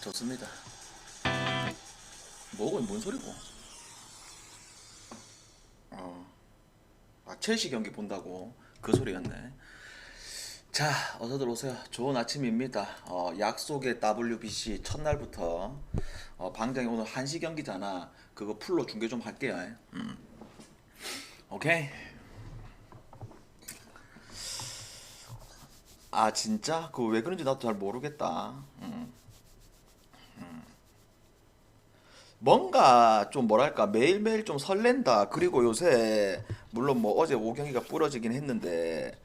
좋습니다. 뭐고 뭔 소리고? 첼시 경기 본다고 그 소리였네. 자, 어서들 오세요. 좋은 아침입니다. 약속의 WBC 첫날부터 방장이 오늘 1시 경기잖아. 그거 풀로 중계 좀 할게요. 오케이. 아 진짜? 그거 왜 그런지 나도 잘 모르겠다. 뭔가 좀 뭐랄까 매일매일 좀 설렌다. 그리고 요새 물론 뭐 어제 오경이가 부러지긴 했는데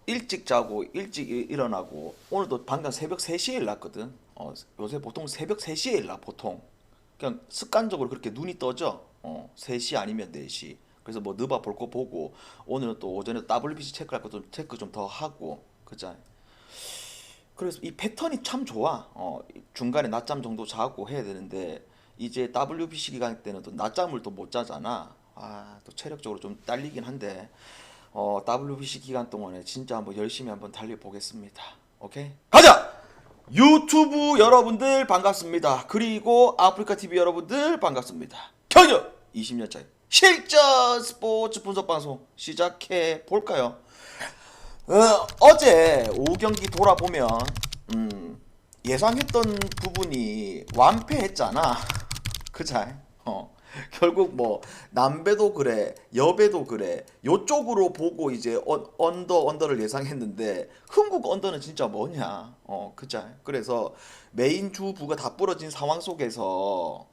일찍 자고 일찍 일어나고 오늘도 방금 새벽 3시에 일어났거든. 요새 보통 새벽 3시에 일어나 보통. 그냥 습관적으로 그렇게 눈이 떠져. 3시 아니면 4시. 그래서 뭐 느바 볼 거 보고 오늘은 또 오전에 WBC 체크할 것도 체크 좀 더 하고 그자. 그래서 이 패턴이 참 좋아. 중간에 낮잠 정도 자고 해야 되는데 이제 WBC 기간 때는 또 낮잠을 또 못 자잖아. 또 체력적으로 좀 딸리긴 한데 WBC 기간 동안에 진짜 한번 열심히 한번 달려보겠습니다. 오케이? 가자! 유튜브 여러분들 반갑습니다. 그리고 아프리카 TV 여러분들 반갑습니다. 경력 20년짜리 실전 스포츠 분석 방송 시작해 볼까요? 어제 5경기 돌아보면 예상했던 부분이 완패했잖아. 그자? 결국 뭐 남배도 그래 여배도 그래 요쪽으로 보고 이제 언더를 예상했는데 흥국 언더는 진짜 뭐냐. 그자? 그래서 메인 주부가 다 부러진 상황 속에서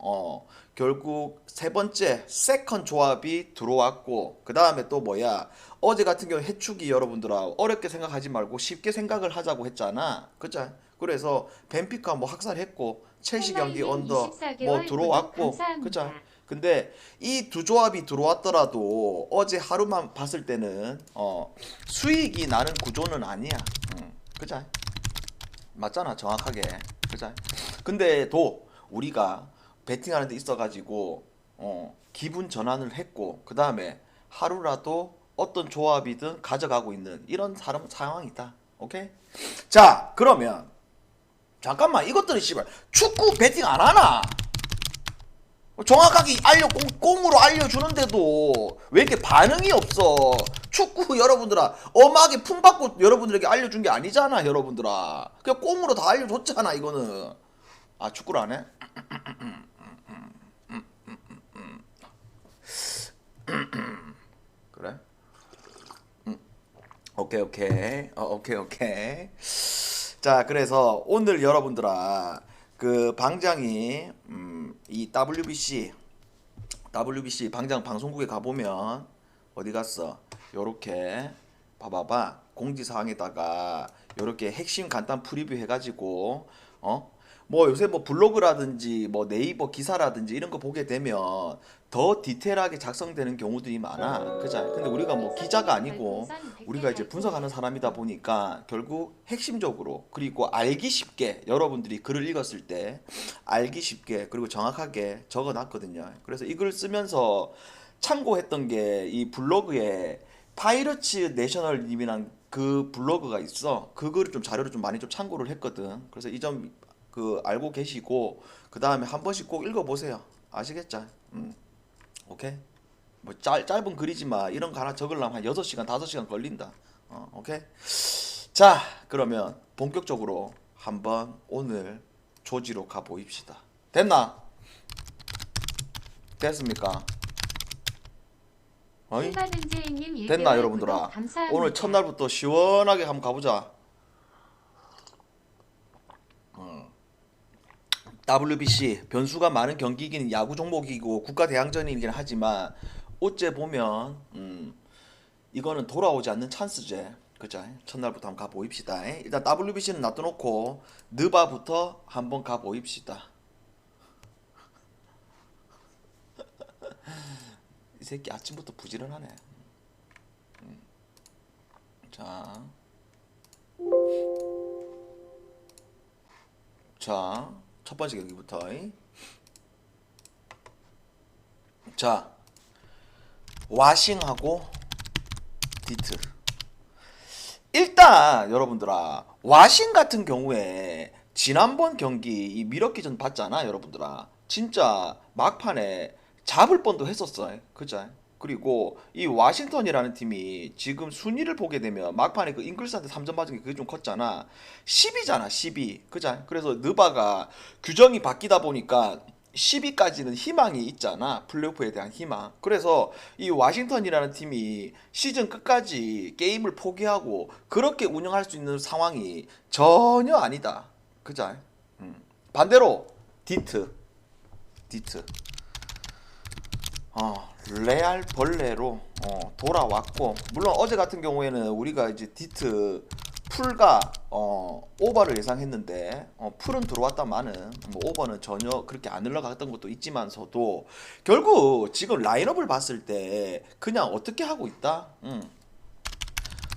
결국 세 번째 세컨 조합이 들어왔고 그 다음에 또 뭐야 어제 같은 경우 해축이 여러분들아 어렵게 생각하지 말고 쉽게 생각을 하자고 했잖아. 그자? 그래서 벤피카 뭐 학살했고 첼시 경기 언더 뭐 들어왔고 그자? 근데 이 두 조합이 들어왔더라도 어제 하루만 봤을 때는 수익이 나는 구조는 아니야. 그자? 맞잖아 정확하게. 그자? 근데 도 우리가 베팅하는 데 있어가지고 기분 전환을 했고 그 다음에 하루라도 어떤 조합이든 가져가고 있는 이런 상황이다. 오케이? 자 그러면 잠깐만 이것들이 씨발 축구 베팅 안 하나? 정확하게 꽁으로 알려주는데도 왜 이렇게 반응이 없어? 축구 여러분들아 엄하게 품받고 여러분들에게 알려준 게 아니잖아 여러분들아. 그냥 꽁으로 다 알려줬잖아 이거는. 축구를 안 해? 그래? 오케이 오케이 오케이 오케이. 자 그래서 오늘 여러분들아 그 방장이 이 WBC 방장 방송국에 가보면 어디 갔어? 요렇게 봐봐봐 공지사항에다가 요렇게 핵심 간단 프리뷰 해가지고 뭐 요새 뭐 블로그라든지 뭐 네이버 기사라든지 이런 거 보게 되면 더 디테일하게 작성되는 경우들이 많아. 그죠? 근데 우리가 뭐 기자가 아니고 우리가 이제 분석하는 사람이다 보니까 결국 핵심적으로 그리고 알기 쉽게 여러분들이 글을 읽었을 때 알기 쉽게 그리고 정확하게 적어 놨거든요. 그래서 이 글을 쓰면서 참고했던 게 이 블로그에 파이러츠 내셔널님이란 그 블로그가 있어. 그 글을 좀 자료를 좀 많이 좀 참고를 했거든. 그래서 이 점 그 알고 계시고 그 다음에 한 번씩 꼭 읽어보세요. 아시겠죠? 오케이? 뭐 짧은 글이지만 이런 거 하나 적으려면 한 6시간 5시간 걸린다. 오케이? 자 그러면 본격적으로 한번 오늘 조지로 가보입시다. 됐나? 됐습니까? 어이? 됐나 여러분들아? 오늘 첫날부터 시원하게 한번 가보자. WBC 변수가 많은 경기이긴 야구 종목이고 국가 대항전이긴 하지만 어째 보면 이거는 돌아오지 않는 찬스제. 그죠? 첫날부터 한번 가보입시다. 일단 WBC는 놔둬놓고 느바부터 한번 가보입시다. 이 새끼 아침부터 부지런하네. 자, 첫 번째 경기부터. 자, 와싱하고 디트. 일단 여러분들아 와싱 같은 경우에 지난번 경기 이 미러키전 봤잖아 여러분들아. 진짜 막판에 잡을 뻔도 했었어. 그죠? 그리고 이 워싱턴이라는 팀이 지금 순위를 보게 되면 막판에 그 잉글스한테 3점 맞은 게 그게 좀 컸잖아. 10이잖아 12. 그죠? 그래서 느바가 규정이 바뀌다 보니까 10위까지는 희망이 있잖아. 플레이오프에 대한 희망. 그래서 이 워싱턴이라는 팀이 시즌 끝까지 게임을 포기하고 그렇게 운영할 수 있는 상황이 전혀 아니다. 그죠? 반대로 디트 레알 벌레로 돌아왔고, 물론 어제 같은 경우에는 우리가 이제 디트 풀과 오버를 예상했는데 풀은 들어왔다마는 뭐 오버는 전혀 그렇게 안 흘러갔던 것도 있지만서도 결국 지금 라인업을 봤을 때 그냥 어떻게 하고 있다?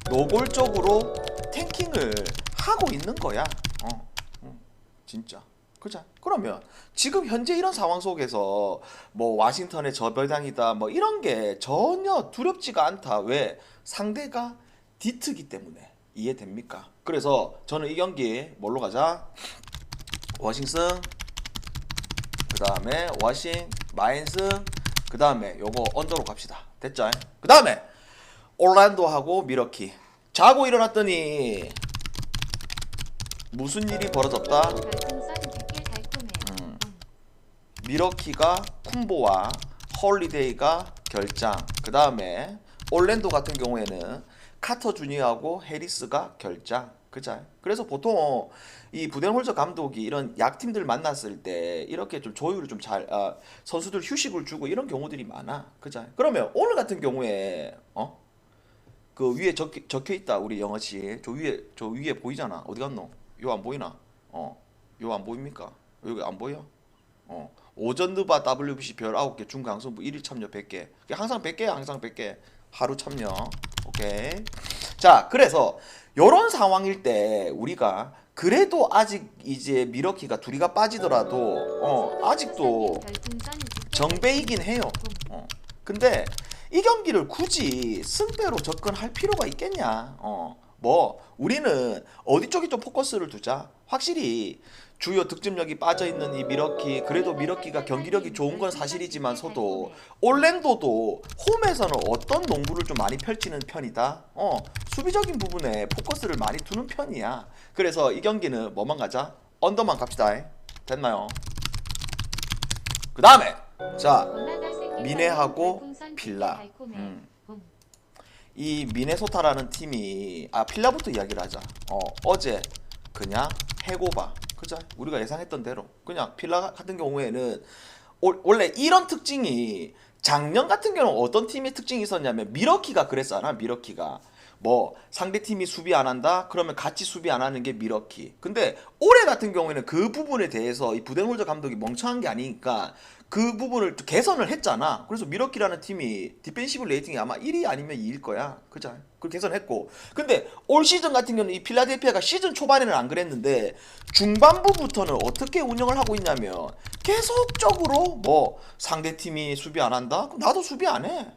노골적으로 탱킹을 하고 있는 거야. 진짜. 그죠? 그러면 지금 현재 이런 상황 속에서 뭐 워싱턴의 저별당이다 뭐 이런 게 전혀 두렵지가 않다. 왜? 상대가 디트기 때문에. 이해됩니까? 그래서 저는 이 경기 뭘로 가자? 워싱턴, 그 다음에 마인스, 그 다음에 요거 언더로 갑시다. 됐죠? 그 다음에 올란도하고 미러키. 자고 일어났더니 무슨 일이 벌어졌다? 미러키가 쿤보와 홀리데이가 결장. 그 다음에 올랜도 같은 경우에는 카터 주니어하고 해리스가 결장. 그죠? 그래서 보통 이 부덴홀zer 감독이 이런 약팀들 만났을 때 이렇게 좀 조율을 좀 잘 선수들 휴식을 주고 이런 경우들이 많아. 그죠? 그러면 오늘 같은 경우에 그 위에 적혀 있다. 우리 영어시 저 위에 보이잖아. 어디 갔노? 요 안 보이나? 요 안 보입니까? 여기 안 보여? 오전 느바 WBC 별 9개 중강성부 1일 참여 100개. 항상 100개야. 항상 100개. 하루 참여. 오케이. 자, 그래서 요런 상황일 때 우리가 그래도 아직 이제 미러키가 둘이가 빠지더라도 아직도 정배이긴 해요. 근데 이 경기를 굳이 승패로 접근할 필요가 있겠냐? 뭐 우리는 어디 쪽에 좀 포커스를 두자. 확실히 주요 득점력이 빠져있는 이 미러키, 그래도 미러키가 경기력이 좋은 건 사실이지만서도 올랜도도 홈에서는 어떤 농구를 좀 많이 펼치는 편이다. 수비적인 부분에 포커스를 많이 두는 편이야. 그래서 이 경기는 뭐만 가자? 언더만 갑시다. 됐나요? 그 다음에 자, 미네하고 필라. 이 미네소타라는 팀이 필라부터 이야기를 하자. 어제 그냥 해고봐. 그죠? 우리가 예상했던 대로 그냥 필라 같은 경우에는 원래 이런 특징이 작년 같은 경우는 어떤 팀의 특징이 있었냐면 미러키가 그랬잖아. 미러키가 뭐 상대팀이 수비 안 한다? 그러면 같이 수비 안 하는 게 미러키. 근데 올해 같은 경우에는 그 부분에 대해서 이 부덴홀zer 감독이 멍청한 게 아니니까 그 부분을 개선을 했잖아. 그래서 미러키라는 팀이 디펜시브 레이팅이 아마 1위 아니면 2일 거야. 그죠? 그걸 개선했고. 근데 올 시즌 같은 경우는 이 필라델피아가 시즌 초반에는 안 그랬는데 중반부부터는 어떻게 운영을 하고 있냐면 계속적으로 뭐 상대팀이 수비 안 한다? 그럼 나도 수비 안 해.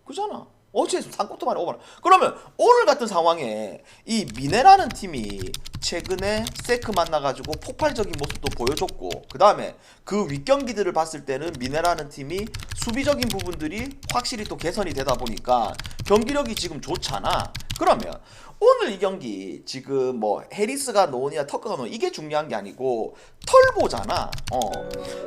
그잖아. 어제 상국도 많이 오버나. 그러면 오늘 같은 상황에 이 미네라는 팀이 최근에 세크 만나가지고 폭발적인 모습도 보여줬고, 그 다음에 그 윗경기들을 봤을 때는 미네라는 팀이 수비적인 부분들이 확실히 또 개선이 되다 보니까 경기력이 지금 좋잖아. 그러면 오늘 이 경기 지금 뭐 해리스가 노냐 터커가 노냐 이게 중요한 게 아니고 털보잖아.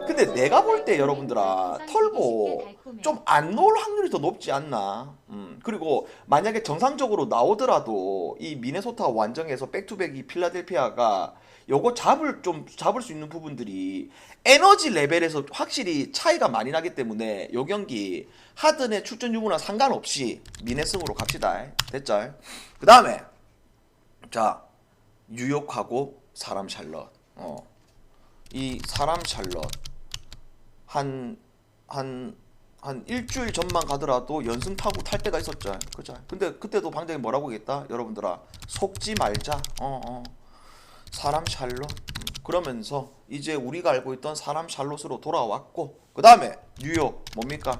근데 내가 볼 때 여러분들아 털보 좀 안 놓을 확률이 더 높지 않나. 그리고 만약에 정상적으로 나오더라도 이 미네소타 완정에서 백투백이 필라델피아가 요거 잡을 수 있는 부분들이 에너지 레벨에서 확실히 차이가 많이 나기 때문에 요 경기 하든의 출전 유무나 상관없이 미네승으로 갑시다. 됐죠? 그 다음에 자, 뉴욕하고 사람 샬럿. 이 사람 샬럿 한 일주일 전만 가더라도 연승 타고 탈 때가 있었죠. 그죠? 근데 그때도 방장이 뭐라고 했다? 여러분들아 속지 말자. 사람 샬롯. 그러면서 이제 우리가 알고 있던 사람 샬롯으로 돌아왔고, 그 다음에 뉴욕 뭡니까?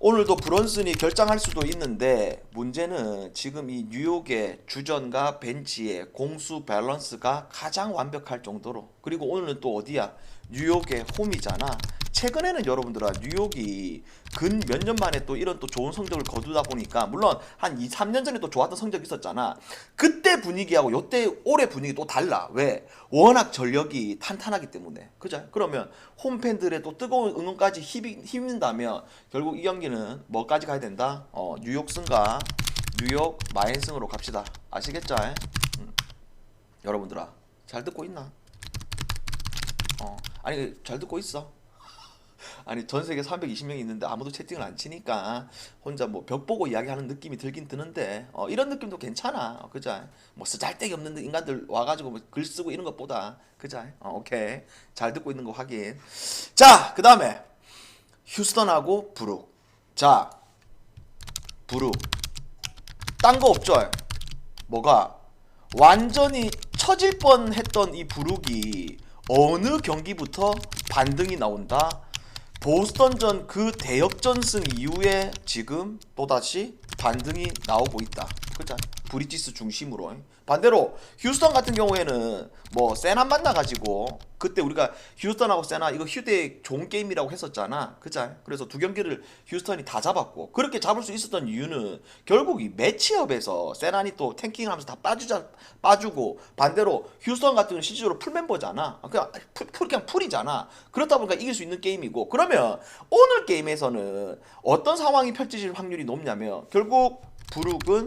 오늘도 브런슨이 결장할 수도 있는데 문제는 지금 이 뉴욕의 주전과 벤치의 공수 밸런스가 가장 완벽할 정도로, 그리고 오늘은 또 어디야? 뉴욕의 홈이잖아. 최근에는 여러분들아 뉴욕이 근 몇 년 만에 또 이런 또 좋은 성적을 거두다 보니까, 물론 한 2, 3년 전에 또 좋았던 성적이 있었잖아. 그때 분위기하고 요때 올해 분위기 또 달라. 왜? 워낙 전력이 탄탄하기 때문에. 그죠? 그러면 홈팬들의 또 뜨거운 응원까지 힘인다면 결국 이 경기는 뭐까지 가야 된다? 뉴욕 승과 뉴욕 마인승으로 갑시다. 아시겠죠? 여러분들아 잘 듣고 있나? 아니 잘 듣고 있어. 아니 전 세계 320명이 있는데 아무도 채팅을 안 치니까 혼자 뭐 벽 보고 이야기하는 느낌이 들긴 드는데, 이런 느낌도 괜찮아. 그죠? 뭐 쓰잘데기 없는 인간들 와가지고 뭐 글 쓰고 이런 것보다. 그죠? 오케이, 잘 듣고 있는 거 확인. 자, 그 다음에 휴스턴하고 브룩. 자, 브룩 딴 거 없죠? 뭐가 완전히 처질 뻔했던 이 브룩이 어느 경기부터 반등이 나온다? 보스턴전 그 대역전승 이후에 지금 또다시 반등이 나오고 있다. 그죠? 브리티스 중심으로. 반대로 휴스턴 같은 경우에는 뭐 세나 만나가지고, 그때 우리가 휴스턴하고 세나 이거 휴대 좋은 게임이라고 했었잖아. 그죠? 그래서 두 경기를 휴스턴이 다 잡았고, 그렇게 잡을 수 있었던 이유는 결국 이 매치업에서 세나니 또 탱킹을 하면서 다 빠주고, 반대로 휴스턴 같은 경우는 실질적으로 풀멤버잖아. 그냥 풀이잖아. 그렇다 보니까 이길 수 있는 게임이고, 그러면 오늘 게임에서는 어떤 상황이 펼쳐질 확률이 높냐면 결국 브룩은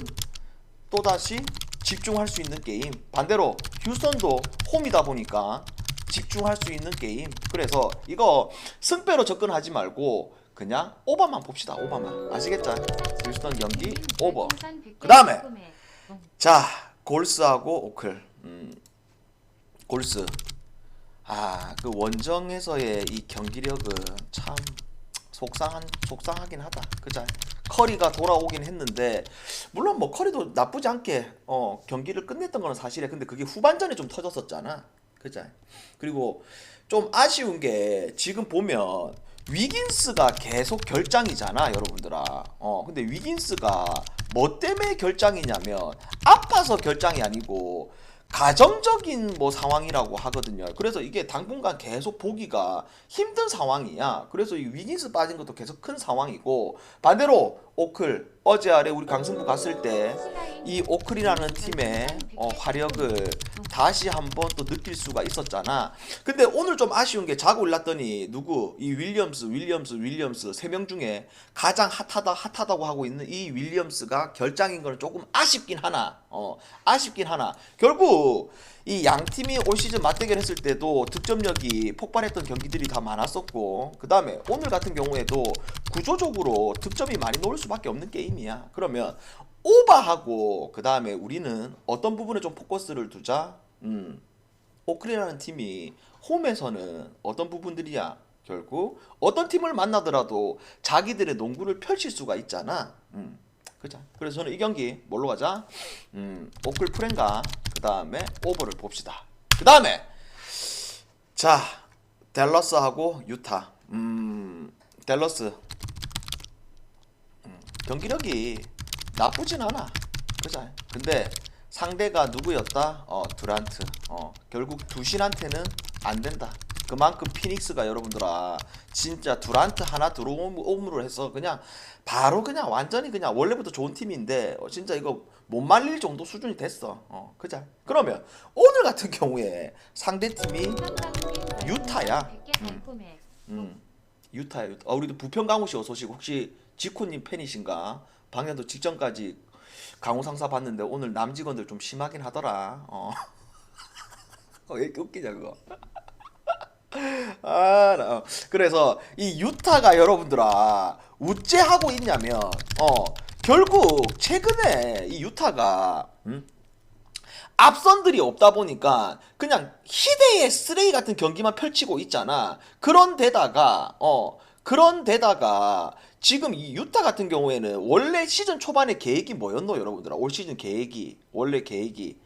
또다시 집중할 수 있는 게임, 반대로 휴스턴도 홈이다 보니까 집중할 수 있는 게임. 그래서 이거 승패로 접근하지 말고 그냥 오버만 봅시다. 오버만. 아시겠죠? 휴스턴 경기 오버. 그 다음에 자, 골스하고 오클. 골스. 그 원정에서의 이 경기력은 참 속상하긴 하다. 그죠? 커리가 돌아오긴 했는데, 물론 뭐 커리도 나쁘지 않게 경기를 끝냈던 거는 사실이야. 근데 그게 후반전에 좀 터졌었잖아. 그죠? 그리고 좀 아쉬운 게 지금 보면 위긴스가 계속 결장이잖아, 여러분들아. 근데 위긴스가 뭐 때문에 결장이냐면 아파서 결장이 아니고 가정적인 뭐 상황이라고 하거든요. 그래서 이게 당분간 계속 보기가 힘든 상황이야. 그래서 이 위긴스 빠진 것도 계속 큰 상황이고, 반대로 오클, 어제 아래 우리 강승부 갔을 때 이 오클이라는 팀의 화력을 다시 한번 또 느낄 수가 있었잖아. 근데 오늘 좀 아쉬운 게 자고 일났더니 누구? 이 윌리엄스 세 명 중에 가장 핫하다고 하고 있는 이 윌리엄스가 결장인 거는 조금 아쉽긴 하나. 아쉽긴 하나. 결국 이 양 팀이 올 시즌 맞대결 했을 때도 득점력이 폭발했던 경기들이 다 많았었고, 그 다음에 오늘 같은 경우에도 구조적으로 득점이 많이 나올 수밖에 없는 게임이야. 그러면 오버하고 그 다음에 우리는 어떤 부분에 좀 포커스를 두자? 오클이라는 팀이 홈에서는 어떤 부분들이야? 결국 어떤 팀을 만나더라도 자기들의 농구를 펼칠 수가 있잖아. 그죠? 그래서 저는 이 경기 뭘로 가자? 오클 프렌가 그 다음에 오버를 봅시다. 그 다음에 자, 댈러스하고 유타. 댈러스 경기력이 나쁘진 않아. 그죠? 근데 상대가 누구였다? 듀란트. 결국 두신한테는 안 된다. 그만큼 피닉스가 여러분들아 진짜 듀란트 하나 들어옴으로 해서 그냥 바로 그냥 완전히 그냥 원래부터 좋은 팀인데 진짜 이거 못 말릴 정도 수준이 됐어. 그자. 그러면 오늘 같은 경우에 상대팀이 유타야. 유타야. 우리도 부평 강우씨 어서 오시고, 혹시 지코님 팬이신가? 방금도 직전까지 강우 상사 봤는데 오늘 남직원들 좀 심하긴 하더라. 왜 이렇게 웃기냐 그거. 그래서 이 유타가 여러분들아 우째하고 있냐면 결국 최근에 이 유타가 앞선들이 없다 보니까 그냥 희대의 쓰레기 같은 경기만 펼치고 있잖아. 그런데다가 지금 이 유타 같은 경우에는 원래 시즌 초반에 계획이 뭐였노 여러분들아? 올 시즌 계획이 원래 계획이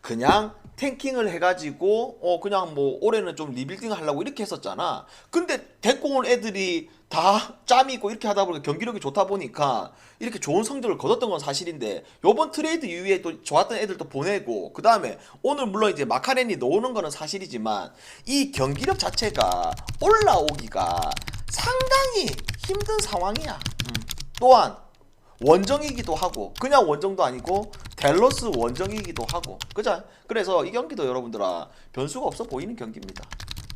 그냥 탱킹을 해가지고 그냥 뭐 올해는 좀 리빌딩 하려고 이렇게 했었잖아. 근데 데리고 온 애들이 다 짬이고 이렇게 하다 보니까 경기력이 좋다 보니까 이렇게 좋은 성적을 거뒀던 건 사실인데 요번 트레이드 이후에 또 좋았던 애들도 보내고 그 다음에 오늘 물론 이제 마카렌이 나오는 거는 사실이지만 이 경기력 자체가 올라오기가 상당히 힘든 상황이야. 또한 원정이기도 하고 그냥 원정도 아니고 댈러스 원정이기도 하고 그죠? 그래서 이 경기도 여러분들아 변수가 없어 보이는 경기입니다.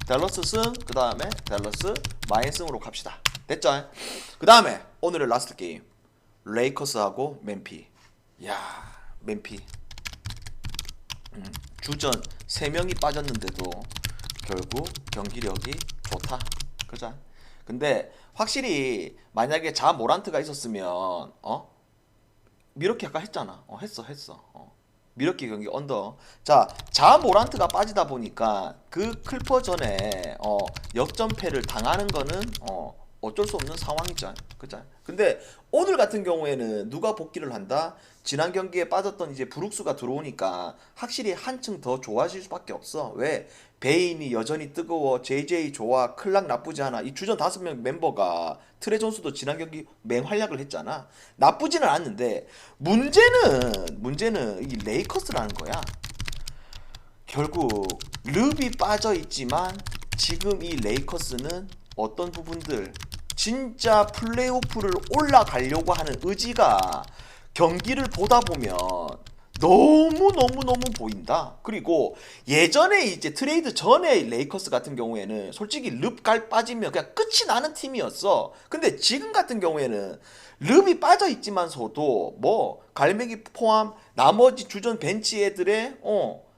댈러스 승, 그 다음에 댈러스 마이승으로 갑시다. 됐죠? 그 다음에 오늘의 라스트 게임 레이커스하고 맨피. 야, 맨피 주전 3명이 빠졌는데도 결국 경기력이 좋다. 그죠? 근데 확실히 만약에 자 모란트가 있었으면 미러키 아까 했잖아. 했어. 미러키 경기 언더. 자 모란트가 빠지다 보니까 그 클퍼전에 역전패를 당하는 거는 어쩔 수 없는 상황이죠. 그죠? 근데 오늘 같은 경우에는 누가 복귀를 한다? 지난 경기에 빠졌던 이제 브룩스가 들어오니까 확실히 한층 더 좋아질 수밖에 없어. 왜? 베인이 여전히 뜨거워, JJ 좋아, 클락 나쁘지 않아. 이 주전 5명 멤버가 트레 존스도 지난 경기 맹활약을 했잖아. 나쁘지는 않는데 문제는 이 레이커스라는 거야. 결국 르비 빠져 있지만 지금 이 레이커스는 어떤 부분들 진짜 플레이오프를 올라가려고 하는 의지가 경기를 보다 보면 너무 보인다. 그리고 예전에 이제 트레이드 전에 레이커스 같은 경우에는 솔직히 릅갈 빠지면 그냥 끝이 나는 팀이었어. 근데 지금 같은 경우에는 릅이 빠져 있지만서도 뭐 갈매기 포함 나머지 주전 벤치 애들의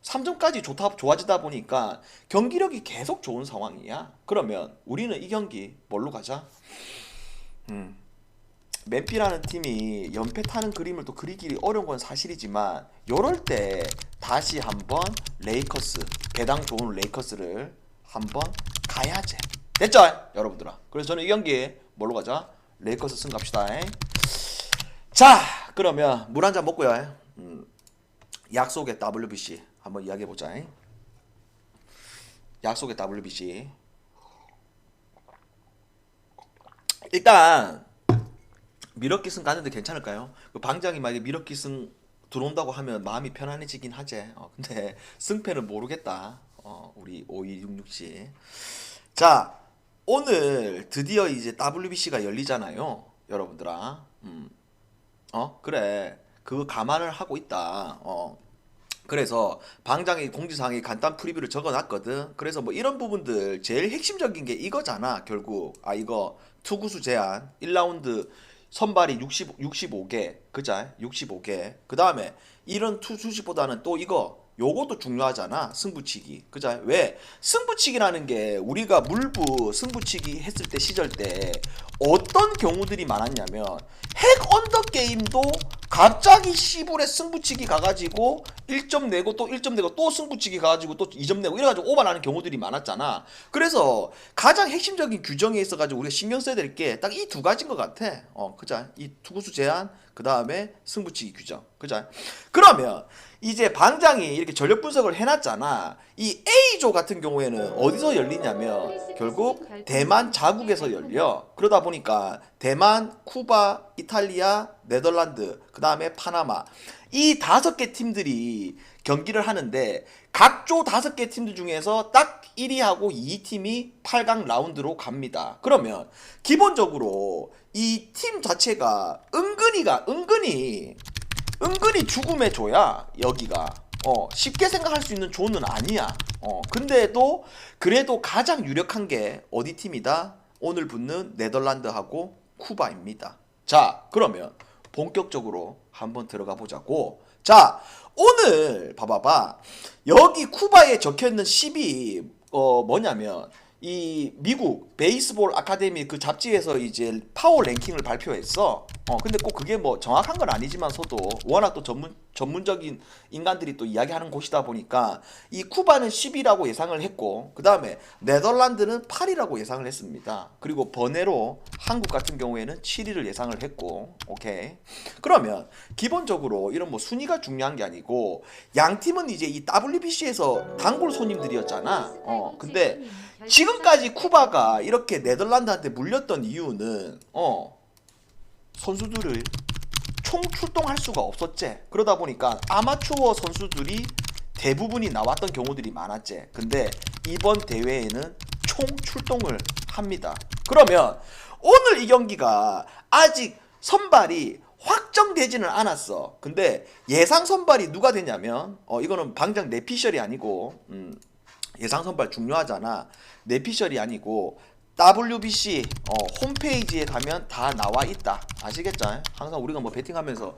3점까지 좋아지다 보니까 경기력이 계속 좋은 상황이야. 그러면 우리는 이 경기 뭘로 가자? 맨피라는 팀이 연패 타는 그림을 또 그리기 어려운 건 사실이지만 요럴 때 다시 한번 레이커스 개당 좋은 레이커스를 한번 가야지. 됐죠? 여러분들아. 그래서 저는 이 경기 뭘로 가자? 레이커스 승 갑시다. 자 그러면 물 한 잔 먹고요. 약속의 WBC 한번 이야기해보자. 약속의 WBC 일단 미러키승 가는데 괜찮을까요? 그 방장이 만약에 미러키승 들어온다고 하면 마음이 편안해지긴 하지. 근데 승패는 모르겠다. 우리 5266씨. 자, 오늘 드디어 이제 WBC가 열리잖아요. 여러분들아. 그래. 그거 감안을 하고 있다. 그래서 방장이 공지사항에 간단 프리뷰를 적어놨거든. 그래서 뭐 이런 부분들 제일 핵심적인 게 이거잖아. 결국 이거 투구수 제한 1라운드 선발이 65개 그자 65개. 그 다음에 이런 투수식보다는 또 요것도 중요하잖아. 승부치기. 그자 왜? 승부치기라는 게 우리가 물부 승부치기 했을 때 시절 때 어떤 경우들이 많았냐면 핵 언더 게임도 갑자기 시불에 승부치기 가가지고 1점 내고 또 1점 내고 또 승부치기 가가지고 또 2점 내고 이래가지고 오버나는 경우들이 많았잖아. 그래서 가장 핵심적인 규정에 있어가지고 우리가 신경 써야 될 게 딱 이 두 가지인 것 같아. 그자 이 투구수 제한 그 다음에 승부치기 규정. 그자 그러면 이제 방장이 이렇게 전력 분석을 해놨잖아. 이 A조 같은 경우에는 어디서 열리냐면 결국 대만 자국에서 열려. 그러다 보니까 대만, 쿠바, 이탈리아, 네덜란드, 그 다음에 파나마 이 5개 팀들이 경기를 하는데 각조 5개 팀들 중에서 딱 1위하고 2팀이 8강 라운드로 갑니다. 그러면 기본적으로 이 팀 자체가 은근히 죽음의 조야. 여기가 쉽게 생각할 수 있는 조는 아니야. 근데도 그래도 가장 유력한 게 어디 팀이다? 오늘 붙는 네덜란드하고 쿠바입니다. 자 그러면 본격적으로 한번 들어가 보자고. 자 오늘 봐봐봐. 여기 쿠바에 적혀있는 10이 뭐냐면 이 미국 베이스볼 아카데미 그 잡지에서 이제 파워 랭킹을 발표했어. 근데 꼭 그게 뭐 정확한 건 아니지만서도 워낙 또 전문적인 인간들이 또 이야기하는 곳이다 보니까 이 쿠바는 10이라고 예상을 했고, 그 다음에 네덜란드는 8이라고 예상을 했습니다. 그리고 번외로 한국 같은 경우에는 7위를 예상을 했고, 오케이. 그러면 기본적으로 이런 뭐 순위가 중요한 게 아니고, 양 팀은 이제 이 WBC에서 단골 손님들이었잖아. 근데 지금까지 쿠바가 이렇게 네덜란드한테 물렸던 이유는 선수들을 총 출동할 수가 없었지. 그러다 보니까 아마추어 선수들이 대부분이 나왔던 경우들이 많았지. 근데 이번 대회에는 총 출동을 합니다. 그러면 오늘 이 경기가 아직 선발이 확정되지는 않았어. 근데 예상 선발이 누가 되냐면 이거는 당장 내피셜이 아니고 예상 선발 중요하잖아. 내피셜이 아니고 WBC 홈페이지에 가면 다 나와 있다. 아시겠죠? 항상 우리가 뭐 베팅하면서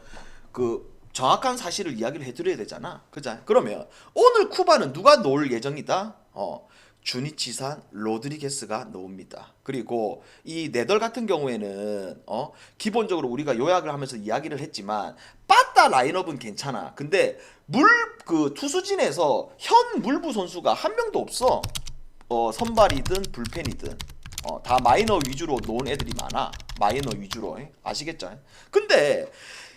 그 정확한 사실을 이야기를 해드려야 되잖아. 그죠? 그러면 오늘 쿠바는 누가 놓을 예정이다? 주니치산 로드리게스가 나옵니다. 그리고 이 네덜 같은 경우에는 기본적으로 우리가 요약을 하면서 이야기를 했지만 빠따 라인업은 괜찮아. 근데 그 투수진에서 현 물부 선수가 한 명도 없어. 선발이든 불펜이든 다 마이너 위주로 놓은 애들이 많아. 마이너 위주로. 아시겠죠? 근데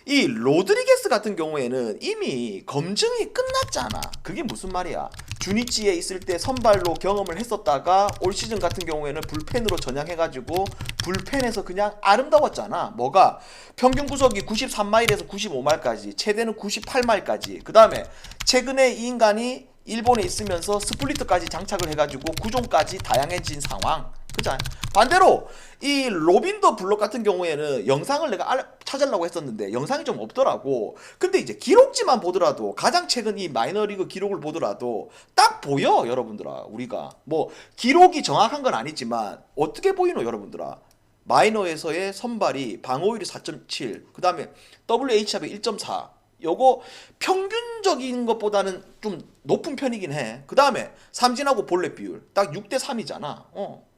이 로드리게스 같은 경우에는 이미 검증이 끝났잖아. 그게 무슨 말이야? 주니치에 있을 때 선발로 경험을 했었다가 올 시즌 같은 경우에는 불펜으로 전향해가지고 불펜에서 그냥 아름다웠잖아. 뭐가? 평균 구속이 93마일에서 95마일까지, 최대는 98마일까지. 그 다음에 최근에 이 인간이 일본에 있으면서 스플리트까지 장착을 해가지고 구종까지 다양해진 상황. 그죠? 반대로 이 로빈더 블록 같은 경우에는 영상을 내가 찾으려고 했었는데 영상이 좀 없더라고. 근데 이제 기록지만 보더라도, 가장 최근 이 마이너리그 기록을 보더라도 딱 보여. 여러분들아, 우리가 뭐 기록이 정확한 건 아니지만 어떻게 보이노 여러분들아? 마이너에서의 선발이 방어율이 4.7, 그 다음에 WHIP 1.4, 요거 평균적인 것보다는 좀 높은 편이긴 해. 그 다음에 삼진하고 볼넷 비율 딱 6대3이잖아.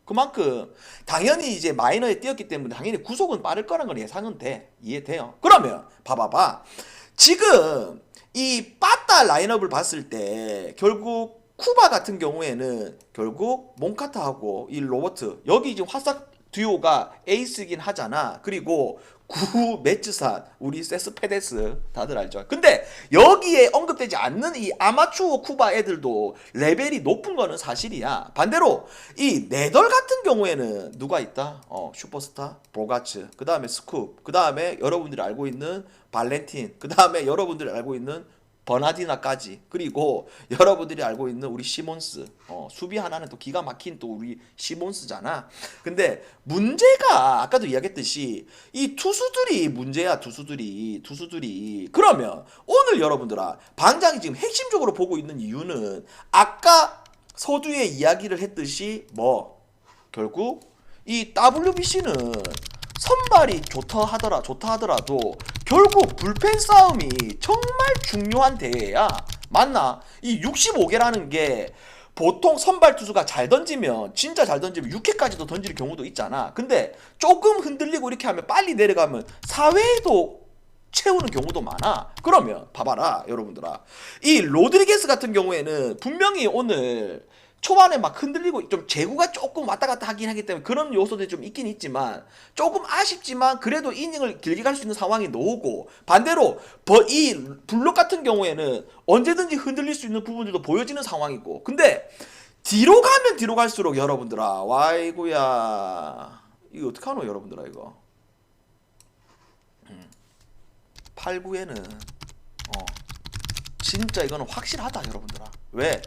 그만큼 당연히 이제 마이너에 뛰었기 때문에 당연히 구속은 빠를 거란 건 예상은 돼. 이해돼요? 그러면 봐봐봐. 지금 이 빠따 라인업을 봤을 때 결국 쿠바 같은 경우에는 결국 몬카타하고 이 로버트, 여기 지금 화싹 듀오가 에이스긴 하잖아. 그리고 구 매츠산, 우리 세스페데스 다들 알죠. 근데 여기에 언급되지 않는 이 아마추어 쿠바 애들도 레벨이 높은 거는 사실이야. 반대로 이 네덜 같은 경우에는 누가 있다? 슈퍼스타 보가츠, 그 다음에 스쿱, 그 다음에 여러분들이 알고 있는 발렌틴, 그 다음에 여러분들이 알고 있는 버나디나까지, 그리고 여러분들이 알고 있는 우리 시몬스, 수비 하나는 또 기가 막힌 또 우리 시몬스잖아. 근데 문제가 아까도 이야기했듯이 이 투수들이 문제야. 투수들이 그러면 오늘 여러분들아, 방장이 지금 핵심적으로 보고 있는 이유는 아까 서두에 이야기를 했듯이 뭐 결국 이 WBC는 선발이 좋다 하더라도 결국 불펜 싸움이 정말 중요한 대회야. 맞나? 이 65개라는 게 보통 선발 투수가 잘 던지면, 진짜 잘 던지면 6회까지도 던질 경우도 있잖아. 근데 조금 흔들리고 이렇게 하면 빨리 내려가면 4회에도 채우는 경우도 많아. 그러면 봐봐라 여러분들아, 이 로드리게스 같은 경우에는 분명히 오늘 초반에 막 흔들리고 좀 제구가 조금 왔다 갔다 하긴 하기 때문에 그런 요소들이 좀 있긴 있지만 조금 아쉽지만 그래도 이닝을 길게 갈 수 있는 상황이 나오고, 반대로 이 블록 같은 경우에는 언제든지 흔들릴 수 있는 부분들도 보여지는 상황이고. 근데 뒤로 가면 뒤로 갈수록 여러분들아, 와이구야, 이거 어떡하노 여러분들아. 이거 8, 9에는 진짜 이거는 확실하다 여러분들아. 왜?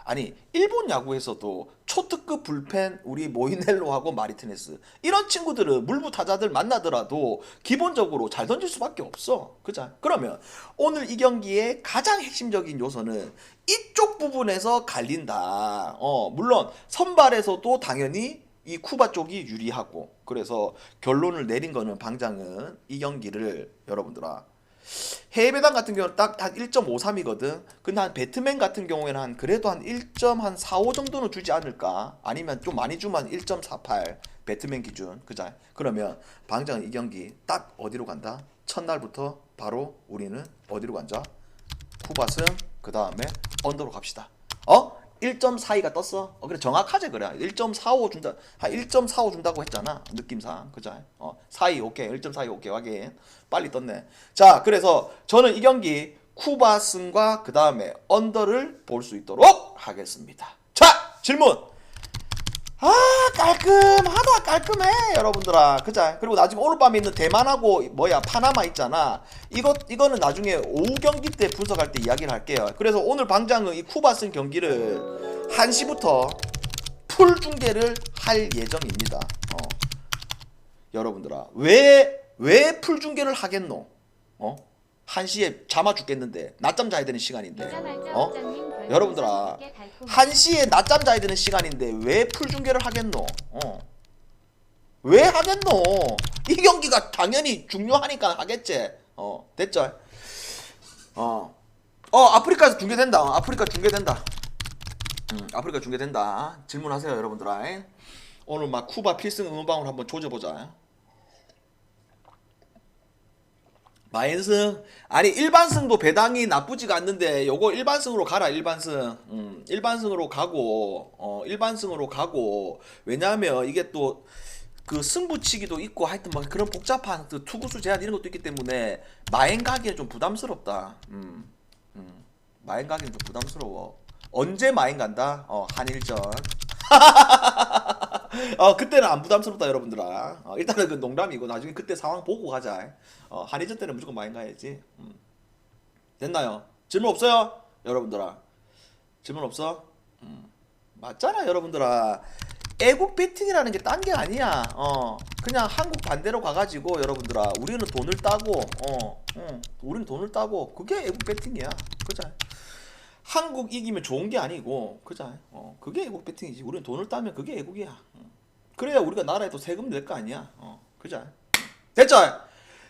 아니 일본 야구에서도 초특급 불펜 우리 모이넬로하고 마르티네스, 이런 친구들은 물부 타자들 만나더라도 기본적으로 잘 던질 수밖에 없어. 그죠? 그러면 오늘 이 경기의 가장 핵심적인 요소는 이쪽 부분에서 갈린다. 물론 선발에서도 당연히 이 쿠바 쪽이 유리하고, 그래서 결론을 내린 거는 방장은 이 경기를 여러분들아 해외 배당 같은 경우는 딱 한 1.53이거든. 근데 한 배트맨 같은 경우에는 한 그래도 한 1.45 정도는 주지 않을까? 아니면 좀 많이 주면 1.48 배트맨 기준. 그자? 그러면 방장은 이 경기 딱 어디로 간다? 첫날부터 바로 우리는 어디로 간다? 쿠바승 그 다음에 언더로 갑시다. 1.42가 떴어. 그래 정확하지 그래. 1.45 준다. 한 1.45 준다고 했잖아. 느낌상. 그죠? 42 오케이. 1.42 오케이. 확인. 빨리 떴네. 자, 그래서 저는 이 경기 쿠바승과 그 다음에 언더를 볼 수 있도록 하겠습니다. 자, 질문. 깔끔하다. 깔끔해 여러분들아. 그자? 그리고 나중에 오늘 밤에 있는 대만하고 파나마 있잖아. 이거는 나중에 오후 경기 때 분석할 때 이야기를 할게요. 그래서 오늘 방장은 이 쿠바승 경기를 1시부터 풀 중계를 할 예정입니다. 여러분들아, 왜 풀 중계를 하겠노? 1시에 잠아 죽겠는데 낮잠 자야 되는 시간인데 여러분들아 1시에 낮잠 자야 되는 시간인데 왜 풀중계를 하겠노? 왜 하겠노? 이 경기가 당연히 중요하니까 하겠지. 됐죠? 아프리카에서 중계된다. 아프리카 중계된다. 아프리카 중계된다. 질문하세요 여러분들아. 오늘 막 쿠바 필승 응원방울 한번 조져보자. 마인승 아니 일반승도 배당이 나쁘지가 않는데 요거 일반승으로 가라. 일반승 일반승으로 가고 일반승으로 가고 왜냐하면 이게 또 그 승부치기도 있고 하여튼 막 그런 복잡한 그 투구수 제한 이런 것도 있기 때문에 마인 가기엔 좀 부담스럽다. 마인 가기엔 좀 부담스러워. 언제 마인 간다? 한일전. 그때는 안 부담스럽다 여러분들아. 일단은 그 농담이고 나중에 그때 상황 보고 가자. 한일전 때는 무조건 많이 가야지. 됐나요? 질문 없어요? 여러분들아 질문 없어? 맞잖아 여러분들아. 애국 배팅이라는 게 딴 게 아니야. 그냥 한국 반대로 가가지고 여러분들아 우리는 돈을 따고 우리는 돈을 따고 그게 애국 배팅이야. 그자? 한국 이기면 좋은 게 아니고 그자? 그게 애국 배팅이지. 우리는 돈을 따면 그게 애국이야. 그래야 우리가 나라에 또 세금 낼 거 아니야. 그자? 됐죠?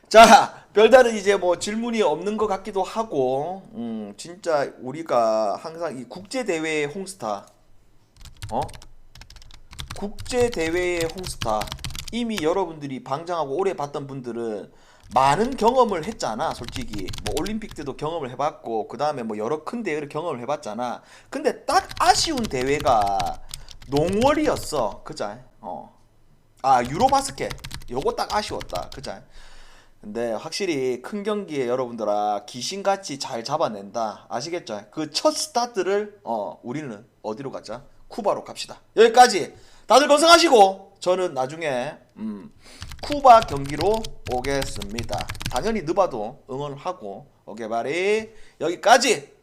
자, 별다른 이제 뭐 질문이 없는 것 같기도 하고, 진짜 우리가 항상 이 국제 대회의 홍스타, 국제 대회의 홍스타. 이미 여러분들이 방장하고 오래 봤던 분들은 많은 경험을 했잖아. 솔직히 뭐 올림픽 때도 경험을 해봤고, 그 다음에 뭐 여러 큰 대회를 경험을 해봤잖아. 근데 딱 아쉬운 대회가 농월이었어. 그자? 유로바스켓. 요거 딱 아쉬웠다. 그자? 근데 확실히 큰 경기에 여러분들아 귀신같이 잘 잡아낸다. 아시겠죠? 그 첫 스타트를 우리는 어디로 가자? 쿠바로 갑시다. 여기까지. 다들 건승하시고 저는 나중에 쿠바 경기로 오겠습니다. 당연히 느바도 응원을 하고 오케이 바리 여기까지.